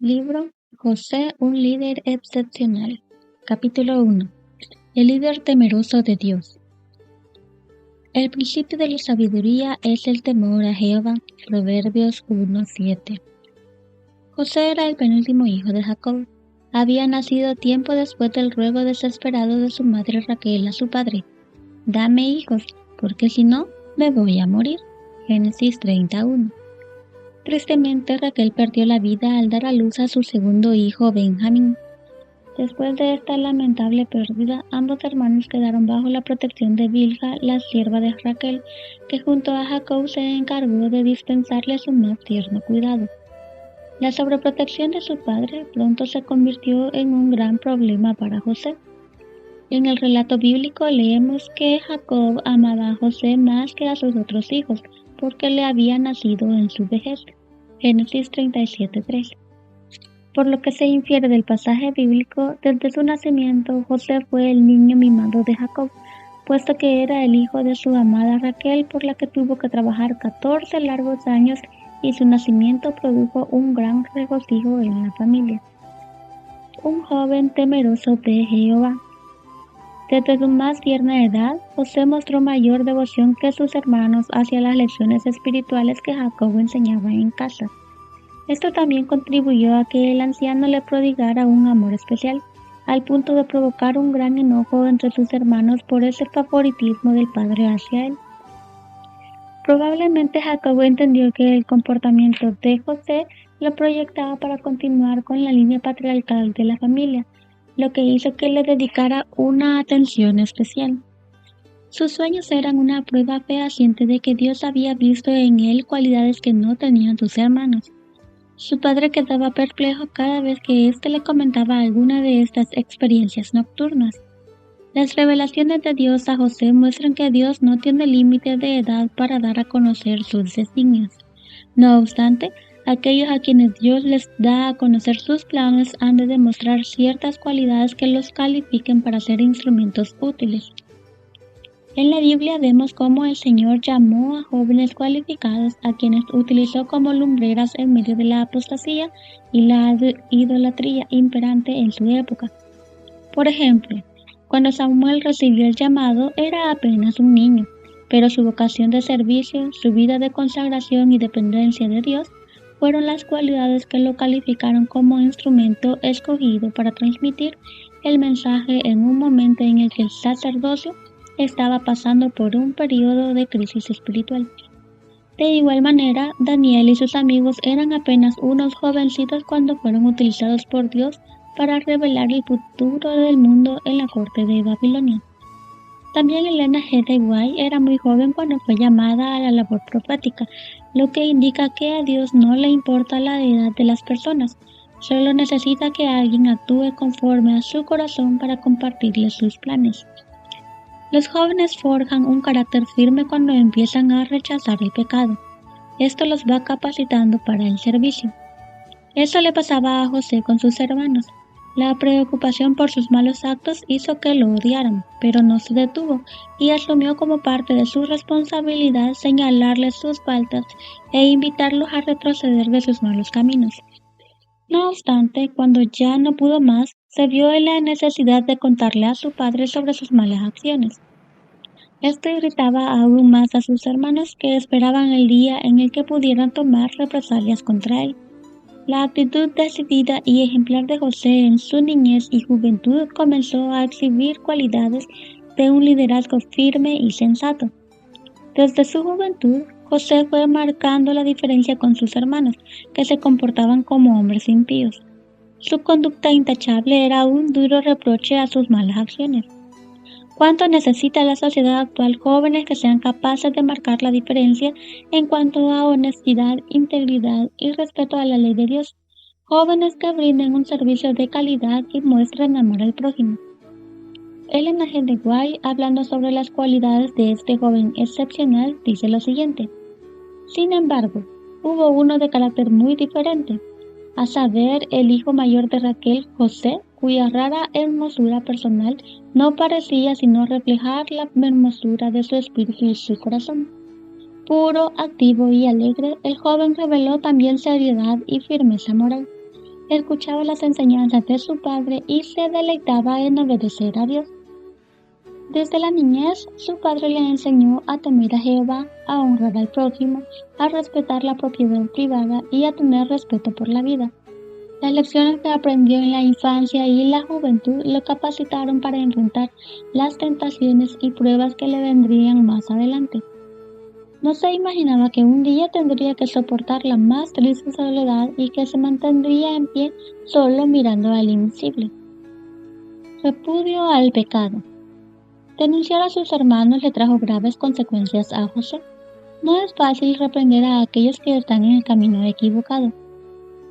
Libro José, un líder excepcional. Capítulo 1. El líder temeroso de Dios. El principio de la sabiduría es el temor a Jehová. Proverbios 1:7. José era el penúltimo hijo de Jacob. Había nacido tiempo después del ruego desesperado de su madre Raquel a su padre: «Dame hijos, porque si no, me voy a morir». Génesis 31. Tristemente, Raquel perdió la vida al dar a luz a su segundo hijo, Benjamín. Después de esta lamentable pérdida, ambos hermanos quedaron bajo la protección de Bilha, la sierva de Raquel, que junto a Jacob se encargó de dispensarle su más tierno cuidado. La sobreprotección de su padre pronto se convirtió en un gran problema para José. En el relato bíblico leemos que Jacob amaba a José más que a sus otros hijos, porque le había nacido en su vejez. Génesis 37:3. Por lo que se infiere del pasaje bíblico, desde su nacimiento José fue el niño mimado de Jacob, puesto que era el hijo de su amada Raquel, por la que tuvo que trabajar 14 largos años, y su nacimiento produjo un gran regocijo en la familia. Un joven temeroso de Jehová. Desde su más tierna edad, José mostró mayor devoción que sus hermanos hacia las lecciones espirituales que Jacob enseñaba en casa. Esto también contribuyó a que el anciano le prodigara un amor especial, al punto de provocar un gran enojo entre sus hermanos por ese favoritismo del padre hacia él. Probablemente Jacob entendió que el comportamiento de José lo proyectaba para continuar con la línea patriarcal de la familia, lo que hizo que le dedicara una atención especial. Sus sueños eran una prueba fehaciente de que Dios había visto en él cualidades que no tenían sus hermanos. Su padre quedaba perplejo cada vez que éste le comentaba alguna de estas experiencias nocturnas. Las revelaciones de Dios a José muestran que Dios no tiene límite de edad para dar a conocer sus designios. No obstante, aquellos a quienes Dios les da a conocer sus planes han de demostrar ciertas cualidades que los califiquen para ser instrumentos útiles. En la Biblia vemos cómo el Señor llamó a jóvenes cualificados, a quienes utilizó como lumbreras en medio de la apostasía y la idolatría imperante en su época. Por ejemplo, cuando Samuel recibió el llamado, era apenas un niño, pero su vocación de servicio, su vida de consagración y dependencia de Dios fueron las cualidades que lo calificaron como instrumento escogido para transmitir el mensaje en un momento en el que el sacerdocio estaba pasando por un periodo de crisis espiritual. De igual manera, Daniel y sus amigos eran apenas unos jovencitos cuando fueron utilizados por Dios para revelar el futuro del mundo en la corte de Babilonia. También Elena G. de White era muy joven cuando fue llamada a la labor profética, lo que indica que a Dios no le importa la edad de las personas, solo necesita que alguien actúe conforme a su corazón para compartirle sus planes. Los jóvenes forjan un carácter firme cuando empiezan a rechazar el pecado. Esto los va capacitando para el servicio. Eso le pasaba a José con sus hermanos. La preocupación por sus malos actos hizo que lo odiaran, pero no se detuvo y asumió como parte de su responsabilidad señalarles sus faltas e invitarlos a retroceder de sus malos caminos. No obstante, cuando ya no pudo más, se vio en la necesidad de contarle a su padre sobre sus malas acciones. Esto irritaba aún más a sus hermanos, que esperaban el día en el que pudieran tomar represalias contra él. La actitud decidida y ejemplar de José en su niñez y juventud comenzó a exhibir cualidades de un liderazgo firme y sensato. Desde su juventud, José fue marcando la diferencia con sus hermanos, que se comportaban como hombres impíos. Su conducta intachable era un duro reproche a sus malas acciones. ¿Cuánto necesita la sociedad actual jóvenes que sean capaces de marcar la diferencia en cuanto a honestidad, integridad y respeto a la ley de Dios? Jóvenes que brinden un servicio de calidad y muestren amor al prójimo. Elena G. de White, hablando sobre las cualidades de este joven excepcional, dice lo siguiente: sin embargo, hubo uno de carácter muy diferente, a saber, el hijo mayor de Raquel, José, cuya rara hermosura personal no parecía sino reflejar la hermosura de su espíritu y su corazón. Puro, activo y alegre, el joven reveló también seriedad y firmeza moral. escuchaba las enseñanzas de su padre y se deleitaba en obedecer a Dios. Desde la niñez, su padre le enseñó a temer a Jehová, a honrar al prójimo, a respetar la propiedad privada y a tener respeto por la vida. Las lecciones que aprendió en la infancia y la juventud lo capacitaron para enfrentar las tentaciones y pruebas que le vendrían más adelante. No se imaginaba que un día tendría que soportar la más triste soledad y que se mantendría en pie solo mirando al invisible. Repudio al pecado. Denunciar a sus hermanos le trajo graves consecuencias a José. No es fácil reprender a aquellos que están en el camino equivocado.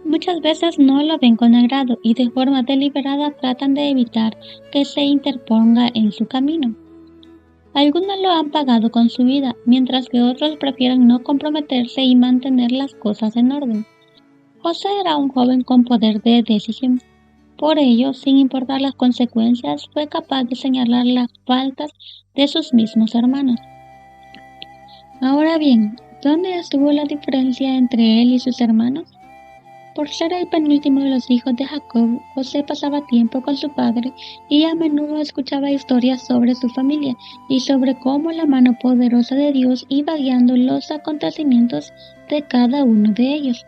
Muchas veces no lo ven con agrado y de forma deliberada tratan de evitar que se interponga en su camino. Algunos lo han pagado con su vida, mientras que otros prefieren no comprometerse y mantener las cosas en orden. José era un joven con poder de decisión. Por ello, sin importar las consecuencias, fue capaz de señalar las faltas de sus mismos hermanos. Ahora bien, ¿dónde estuvo la diferencia entre él y sus hermanos? Por ser el penúltimo de los hijos de Jacob, José pasaba tiempo con su padre y a menudo escuchaba historias sobre su familia y sobre cómo la mano poderosa de Dios iba guiando los acontecimientos de cada uno de ellos.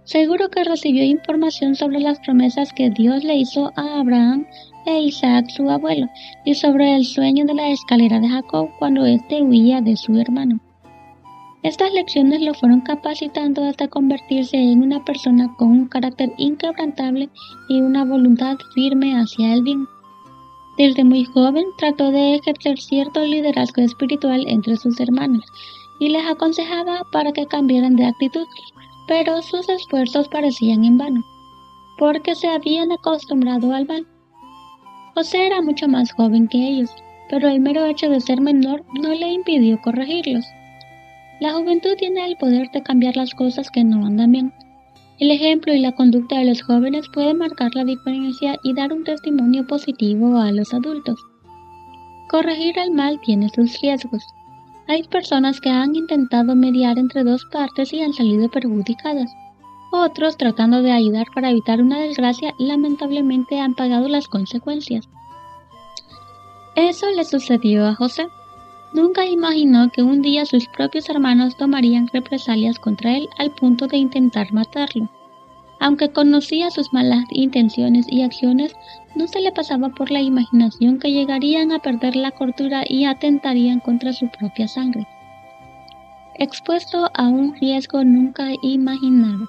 Seguro que recibió información sobre las promesas que Dios le hizo a Abraham e Isaac, su abuelo, y sobre el sueño de la escalera de Jacob cuando éste huía de su hermano. Estas lecciones lo fueron capacitando hasta convertirse en una persona con un carácter inquebrantable y una voluntad firme hacia el bien. Desde muy joven trató de ejercer cierto liderazgo espiritual entre sus hermanos y les aconsejaba para que cambiaran de actitud, pero sus esfuerzos parecían en vano, porque se habían acostumbrado al mal. José era mucho más joven que ellos, pero el mero hecho de ser menor no le impidió corregirlos. La juventud tiene el poder de cambiar las cosas que no andan bien. El ejemplo y la conducta de los jóvenes pueden marcar la diferencia y dar un testimonio positivo a los adultos. Corregir el mal tiene sus riesgos. Hay personas que han intentado mediar entre dos partes y han salido perjudicadas. Otros, tratando de ayudar para evitar una desgracia, lamentablemente han pagado las consecuencias. Eso le sucedió a José. Nunca imaginó que un día sus propios hermanos tomarían represalias contra él al punto de intentar matarlo. Aunque conocía sus malas intenciones y acciones, no se le pasaba por la imaginación que llegarían a perder la cordura y atentarían contra su propia sangre. Expuesto a un riesgo nunca imaginado.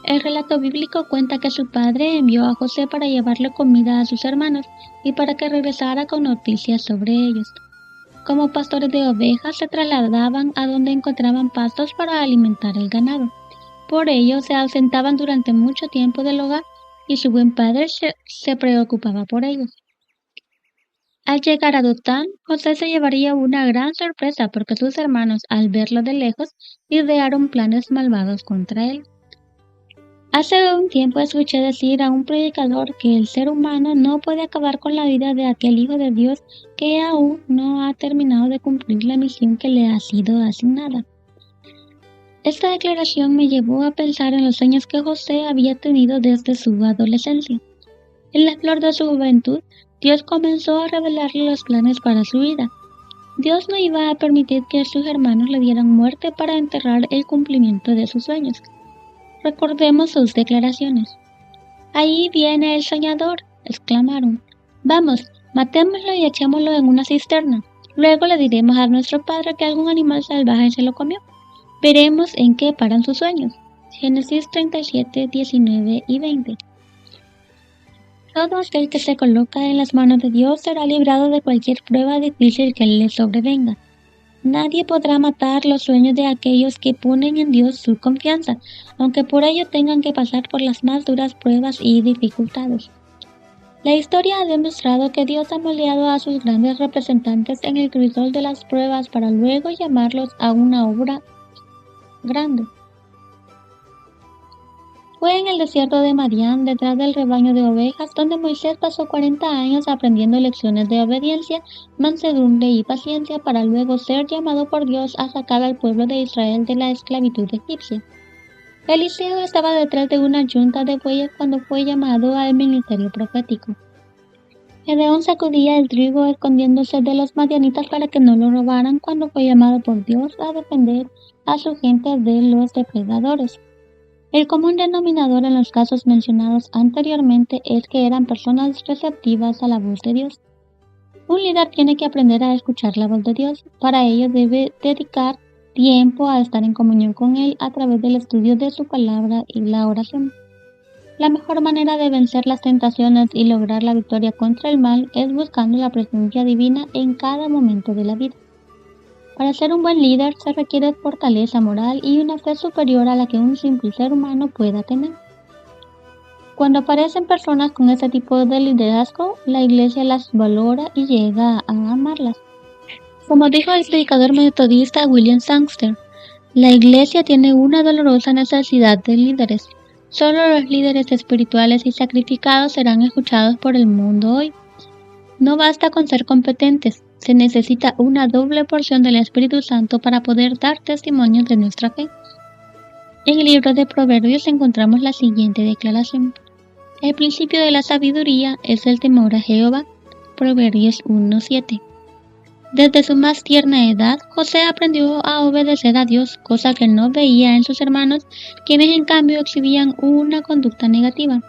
El relato bíblico cuenta que su padre envió a José para llevarle comida a sus hermanos y para que regresara con noticias sobre ellos. Como pastores de ovejas se trasladaban a donde encontraban pastos para alimentar el ganado. Por ello se ausentaban durante mucho tiempo del hogar y su buen padre se preocupaba por ellos. Al llegar a Dotán, José se llevaría una gran sorpresa porque sus hermanos, al verlo de lejos, idearon planes malvados contra él. Hace un tiempo escuché decir a un predicador que el ser humano no puede acabar con la vida de aquel Hijo de Dios que aún no ha terminado de cumplir la misión que le ha sido asignada. Esta declaración me llevó a pensar en los sueños que José había tenido desde su adolescencia. En la flor de su juventud, Dios comenzó a revelarle los planes para su vida. Dios no iba a permitir que sus hermanos le dieran muerte para enterrar el cumplimiento de sus sueños. Recordemos sus declaraciones. «Ahí viene el soñador», exclamaron. «Vamos, matémoslo y echémoslo en una cisterna. Luego le diremos a nuestro padre que algún animal salvaje se lo comió. Veremos en qué paran sus sueños». Génesis 37, 19 y 20. Todo aquel que se coloca en las manos de Dios será librado de cualquier prueba difícil que le sobrevenga. Nadie podrá matar los sueños de aquellos que ponen en Dios su confianza, aunque por ello tengan que pasar por las más duras pruebas y dificultades. La historia ha demostrado que Dios ha moldeado a sus grandes representantes en el crisol de las pruebas para luego llamarlos a una obra grande. Fue en el desierto de Madián, detrás del rebaño de ovejas, donde Moisés pasó 40 años aprendiendo lecciones de obediencia, mansedumbre y paciencia para luego ser llamado por Dios a sacar al pueblo de Israel de la esclavitud egipcia. Eliseo estaba detrás de una yunta de bueyes cuando fue llamado al ministerio profético. Gedeón sacudía el trigo escondiéndose de los madianitas para que no lo robaran cuando fue llamado por Dios a defender a su gente de los depredadores. El común denominador en los casos mencionados anteriormente es que eran personas receptivas a la voz de Dios. Un líder tiene que aprender a escuchar la voz de Dios. Para ello debe dedicar tiempo a estar en comunión con Él a través del estudio de su palabra y la oración. La mejor manera de vencer las tentaciones y lograr la victoria contra el mal es buscando la presencia divina en cada momento de la vida. Para ser un buen líder se requiere fortaleza moral y una fe superior a la que un simple ser humano pueda tener. Cuando aparecen personas con este tipo de liderazgo, la Iglesia las valora y llega a amarlas. Como dijo el predicador metodista William Sangster, la Iglesia tiene una dolorosa necesidad de líderes. Solo los líderes espirituales y sacrificados serán escuchados por el mundo hoy. No basta con ser competentes, se necesita una doble porción del Espíritu Santo para poder dar testimonio de nuestra fe. En el libro de Proverbios encontramos la siguiente declaración. El principio de la sabiduría es el temor a Jehová. Proverbios 1:7. Desde su más tierna edad, José aprendió a obedecer a Dios, cosa que no veía en sus hermanos, quienes en cambio exhibían una conducta negativa.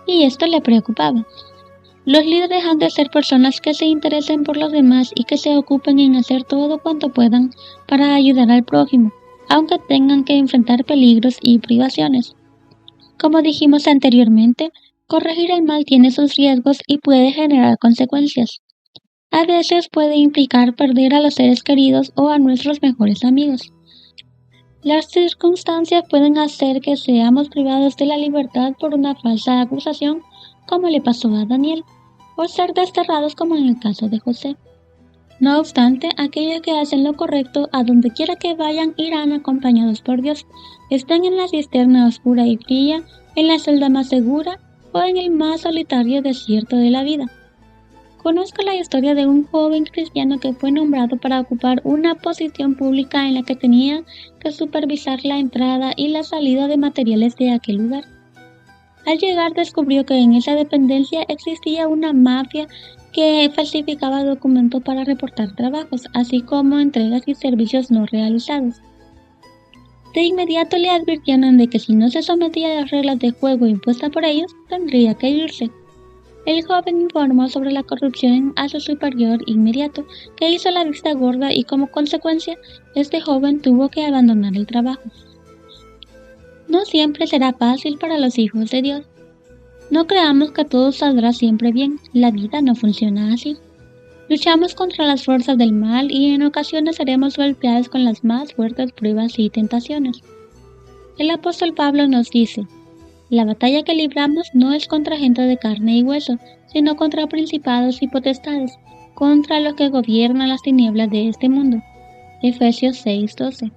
Y esto le preocupaba. Los líderes han de ser personas que se interesen por los demás y que se ocupen en hacer todo cuanto puedan para ayudar al prójimo, aunque tengan que enfrentar peligros y privaciones. Como dijimos anteriormente, corregir el mal tiene sus riesgos y puede generar consecuencias. A veces puede implicar perder a los seres queridos o a nuestros mejores amigos. Las circunstancias pueden hacer que seamos privados de la libertad por una falsa acusación, como le pasó a Daniel, o ser desterrados como en el caso de José. No obstante, aquellos que hacen lo correcto, a donde quiera que vayan, irán acompañados por Dios, estén en la cisterna oscura y fría, en la celda más segura o en el más solitario desierto de la vida. Conozco la historia de un joven cristiano que fue nombrado para ocupar una posición pública en la que tenía que supervisar la entrada y la salida de materiales de aquel lugar. Al llegar descubrió que en esa dependencia existía una mafia que falsificaba documentos para reportar trabajos, así como entregas y servicios no realizados. De inmediato le advirtieron de que si no se sometía a las reglas de juego impuestas por ellos, tendría que irse. El joven informó sobre la corrupción a su superior inmediato, que hizo la vista gorda y como consecuencia, este joven tuvo que abandonar el trabajo. No siempre será fácil para los hijos de Dios. No creamos que todo saldrá siempre bien, la vida no funciona así. Luchamos contra las fuerzas del mal y en ocasiones seremos golpeados con las más fuertes pruebas y tentaciones. El apóstol Pablo nos dice, la batalla que libramos no es contra gente de carne y hueso, sino contra principados y potestades, contra los que gobiernan las tinieblas de este mundo. Efesios 6:12.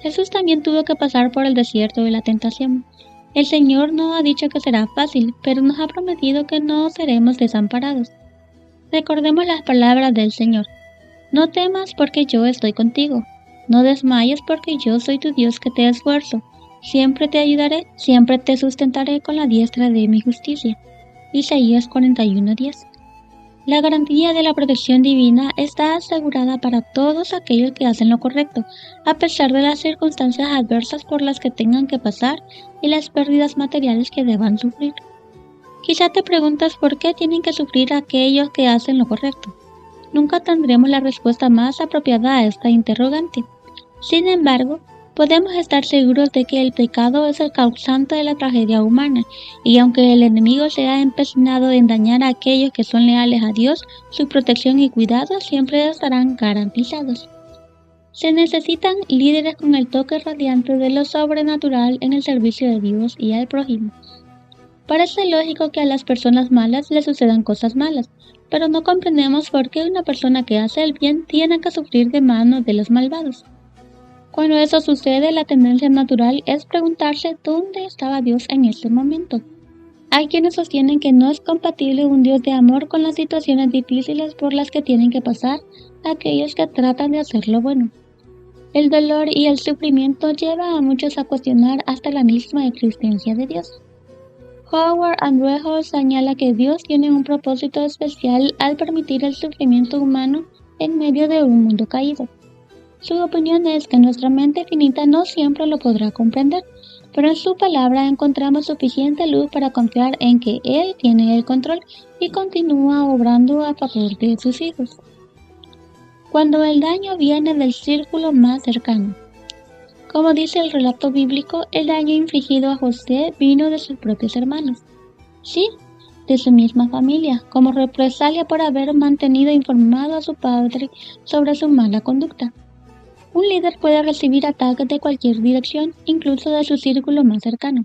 Jesús también tuvo que pasar por el desierto de la tentación. El Señor no ha dicho que será fácil, pero nos ha prometido que no seremos desamparados. Recordemos las palabras del Señor. No temas porque yo estoy contigo. No desmayes porque yo soy tu Dios que te esfuerzo. Siempre te ayudaré, siempre te sustentaré con la diestra de mi justicia. Isaías 41:10. La garantía de la protección divina está asegurada para todos aquellos que hacen lo correcto, a pesar de las circunstancias adversas por las que tengan que pasar y las pérdidas materiales que deban sufrir. Quizá te preguntas por qué tienen que sufrir aquellos que hacen lo correcto. Nunca tendremos la respuesta más apropiada a esta interrogante. Sin embargo, podemos estar seguros de que el pecado es el causante de la tragedia humana, y aunque el enemigo se ha empecinado en dañar a aquellos que son leales a Dios, su protección y cuidado siempre estarán garantizados. Se necesitan líderes con el toque radiante de lo sobrenatural en el servicio de Dios y al prójimo. Parece lógico que a las personas malas les sucedan cosas malas, pero no comprendemos por qué una persona que hace el bien tiene que sufrir de manos de los malvados. Cuando eso sucede, la tendencia natural es preguntarse dónde estaba Dios en ese momento. Hay quienes sostienen que no es compatible un Dios de amor con las situaciones difíciles por las que tienen que pasar aquellos que tratan de hacer lo bueno. El dolor y el sufrimiento llevan a muchos a cuestionar hasta la misma existencia de Dios. Howard Andrews señala que Dios tiene un propósito especial al permitir el sufrimiento humano en medio de un mundo caído. Su opinión es que nuestra mente finita no siempre lo podrá comprender, pero en su palabra encontramos suficiente luz para confiar en que Él tiene el control y continúa obrando a favor de sus hijos. Cuando el daño viene del círculo más cercano. Como dice el relato bíblico, el daño infligido a José vino de sus propios hermanos. Sí, de su misma familia, como represalia por haber mantenido informado a su padre sobre su mala conducta. Un líder puede recibir ataques de cualquier dirección, incluso de su círculo más cercano.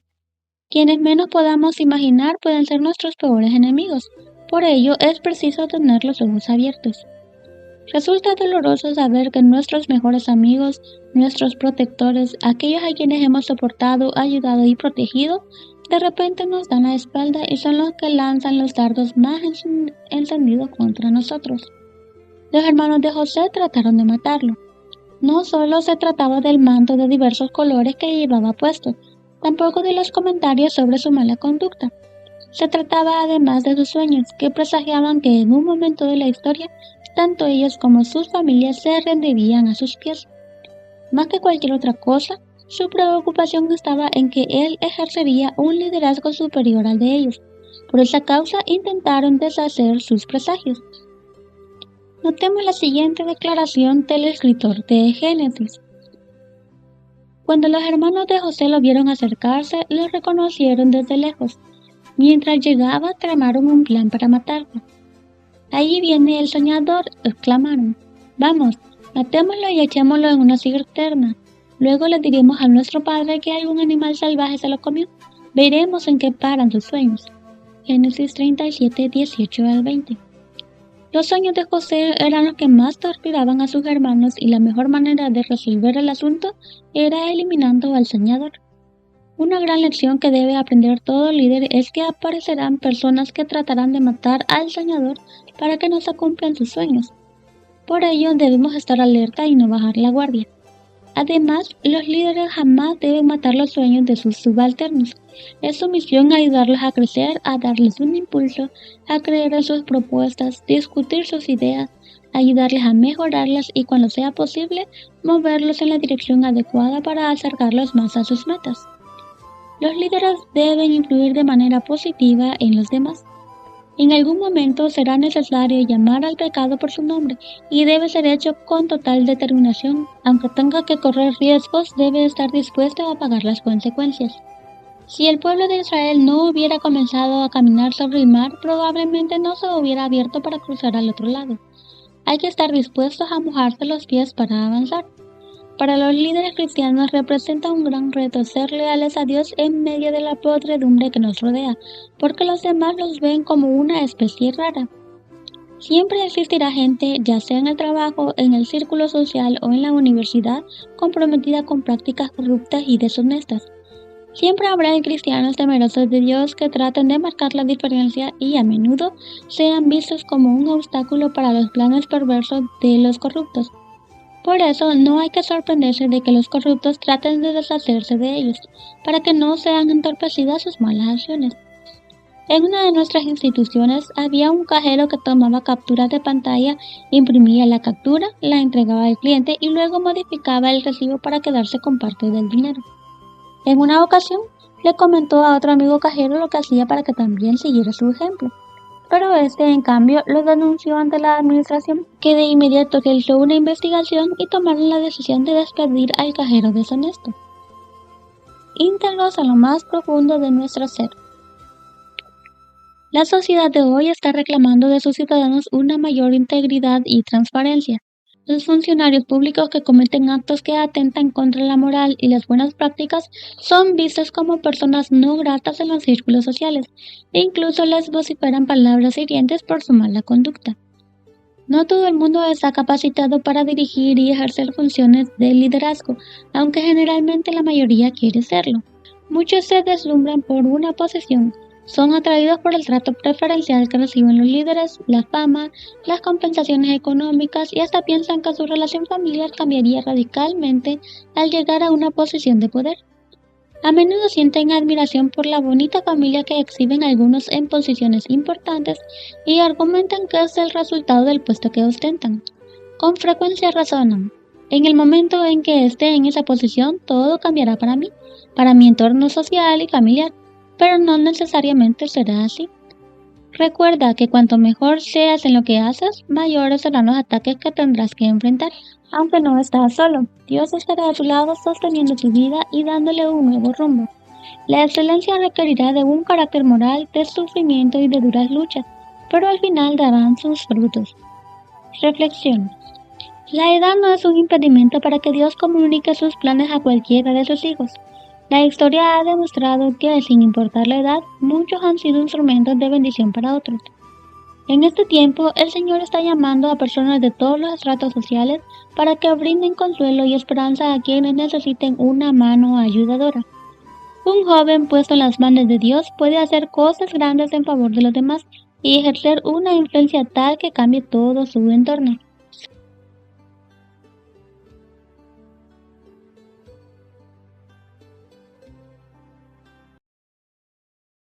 Quienes menos podamos imaginar pueden ser nuestros peores enemigos. Por ello, es preciso tener los ojos abiertos. Resulta doloroso saber que nuestros mejores amigos, nuestros protectores, aquellos a quienes hemos soportado, ayudado y protegido, de repente nos dan la espalda y son los que lanzan los dardos más encendidos contra nosotros. Los hermanos de José trataron de matarlo. No solo se trataba del manto de diversos colores que llevaba puesto, tampoco de los comentarios sobre su mala conducta. Se trataba además de sus sueños, que presagiaban que en un momento de la historia, tanto ellos como sus familias se rendirían a sus pies. Más que cualquier otra cosa, su preocupación estaba en que él ejercería un liderazgo superior al de ellos. Por esa causa intentaron deshacer sus presagios. Notemos la siguiente declaración del escritor de Génesis. Cuando los hermanos de José lo vieron acercarse, lo reconocieron desde lejos. Mientras llegaba, tramaron un plan para matarlo. «Ahí viene el soñador», exclamaron. «Vamos, matémoslo y echémoslo en una cisterna. Luego le diremos a nuestro padre que algún animal salvaje se lo comió. Veremos en qué paran sus sueños». Génesis 37, 18 al 20. Los sueños de José eran los que más torturaban a sus hermanos y la mejor manera de resolver el asunto era eliminando al soñador. Una gran lección que debe aprender todo líder es que aparecerán personas que tratarán de matar al soñador para que no se cumplan sus sueños. Por ello debemos estar alerta y no bajar la guardia. Además, los líderes jamás deben matar los sueños de sus subalternos. Es su misión ayudarlos a crecer, a darles un impulso, a creer en sus propuestas, discutir sus ideas, ayudarles a mejorarlas y cuando sea posible, moverlos en la dirección adecuada para acercarlos más a sus metas. Los líderes deben influir de manera positiva en los demás. En algún momento será necesario llamar al pecado por su nombre y debe ser hecho con total determinación. Aunque tenga que correr riesgos, debe estar dispuesto a pagar las consecuencias. Si el pueblo de Israel no hubiera comenzado a caminar sobre el mar, probablemente no se hubiera abierto para cruzar al otro lado. Hay que estar dispuestos a mojarse los pies para avanzar. Para los líderes cristianos representa un gran reto ser leales a Dios en medio de la podredumbre que nos rodea, porque los demás los ven como una especie rara. Siempre existirá gente, ya sea en el trabajo, en el círculo social o en la universidad, comprometida con prácticas corruptas y deshonestas. Siempre habrá cristianos temerosos de Dios que traten de marcar la diferencia y a menudo sean vistos como un obstáculo para los planes perversos de los corruptos. Por eso no hay que sorprenderse de que los corruptos traten de deshacerse de ellos, para que no sean entorpecidas sus malas acciones. En una de nuestras instituciones había un cajero que tomaba capturas de pantalla, imprimía la captura, la entregaba al cliente y luego modificaba el recibo para quedarse con parte del dinero. En una ocasión, le comentó a otro amigo cajero lo que hacía para que también siguiera su ejemplo. Pero este, en cambio, lo denunció ante la administración, que de inmediato realizó una investigación y tomaron la decisión de despedir al cajero deshonesto. Íntegros a lo más profundo de nuestro ser. La sociedad de hoy está reclamando de sus ciudadanos una mayor integridad y transparencia. Los funcionarios públicos que cometen actos que atentan contra la moral y las buenas prácticas son vistos como personas no gratas en los círculos sociales e incluso les vociferan palabras hirientes por su mala conducta. No todo el mundo está capacitado para dirigir y ejercer funciones de liderazgo, aunque generalmente la mayoría quiere serlo. Muchos se deslumbran por una posición, Son atraídos por el trato preferencial que reciben los líderes, la fama, las compensaciones económicas y hasta piensan que su relación familiar cambiaría radicalmente al llegar a una posición de poder. A menudo sienten admiración por la bonita familia que exhiben algunos en posiciones importantes y argumentan que es el resultado del puesto que ostentan. Con frecuencia razonan: en el momento en que esté en esa posición, todo cambiará para mí, para mi entorno social y familiar, pero no necesariamente será así. Recuerda que cuanto mejor seas en lo que haces, mayores serán los ataques que tendrás que enfrentar. Aunque no estás solo, Dios estará a tu lado sosteniendo tu vida y dándole un nuevo rumbo. La excelencia requerirá de un carácter moral, de sufrimiento y de duras luchas, pero al final darán sus frutos. Reflexión. La edad no es un impedimento para que Dios comunique sus planes a cualquiera de sus hijos. La historia ha demostrado que, sin importar la edad, muchos han sido instrumentos de bendición para otros. En este tiempo, el Señor está llamando a personas de todos los estratos sociales para que brinden consuelo y esperanza a quienes necesiten una mano ayudadora. Un joven puesto en las manos de Dios puede hacer cosas grandes en favor de los demás y ejercer una influencia tal que cambie todo su entorno.